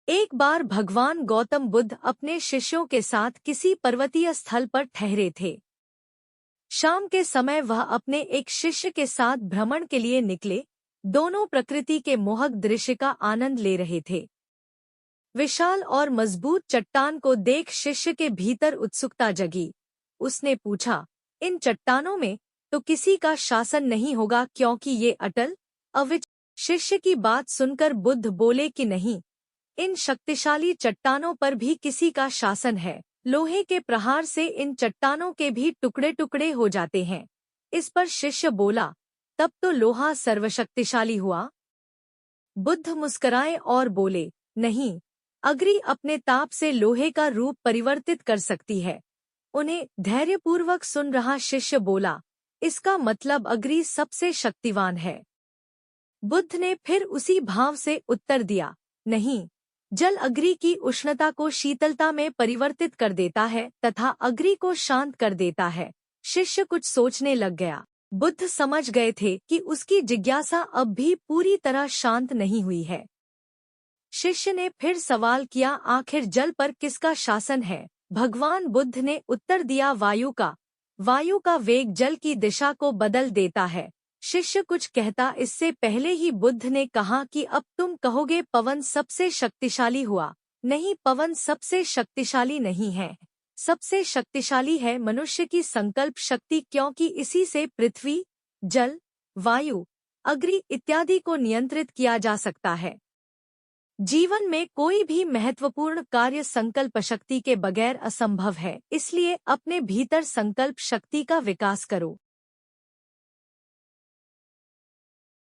एक बार भगवान गौतम बुद्ध अपने शिष्यों के साथ किसी पर्वतीय स्थल पर ठहरे थे। शाम के समय वह अपने एक शिष्य के साथ भ्रमण के लिए निकले। दोनों प्रकृति के मोहक दृश्य का आनंद ले रहे थे। विशाल और मजबूत चट्टान को देख शिष्य के भीतर उत्सुकता जगी। उसने पूछा, इन चट्टानों में तो किसी का शासन नहीं होगा क्योंकि ये अटल अविचल। शिष्य की बात सुनकर बुद्ध बोले कि नहीं, इन शक्तिशाली चट्टानों पर भी किसी का शासन है। लोहे के प्रहार से इन चट्टानों के भी टुकड़े टुकड़े हो जाते हैं। इस पर शिष्य बोला, तब तो लोहा सर्वशक्तिशाली हुआ। बुद्ध मुस्कराए और बोले, नहीं, अग्नि अपने ताप से लोहे का रूप परिवर्तित कर सकती है। उन्हें धैर्यपूर्वक सुन रहा शिष्य बोला, इसका मतलब अग्नि सबसे शक्तिवान है। बुद्ध ने फिर उसी भाव से उत्तर दिया, नहीं, जल अग्नि की उष्णता को शीतलता में परिवर्तित कर देता है तथा अग्नि को शांत कर देता है। शिष्य कुछ सोचने लग गया। बुद्ध समझ गए थे कि उसकी जिज्ञासा अब भी पूरी तरह शांत नहीं हुई है। शिष्य ने फिर सवाल किया, आखिर जल पर किसका शासन है? भगवान बुद्ध ने उत्तर दिया, वायु का। वायु का वेग जल की दिशा को बदल देता है। शिष्य कुछ कहता इससे पहले ही बुद्ध ने कहा कि अब तुम कहोगे पवन सबसे शक्तिशाली हुआ। नहीं, पवन सबसे शक्तिशाली नहीं है। सबसे शक्तिशाली है मनुष्य की संकल्प शक्ति, क्योंकि इसी से पृथ्वी, जल, वायु, अग्नि इत्यादि को नियंत्रित किया जा सकता है। जीवन में कोई भी महत्वपूर्ण कार्य संकल्प शक्ति के बगैर असंभव है। इसलिए अपने भीतर संकल्प शक्ति का विकास करो।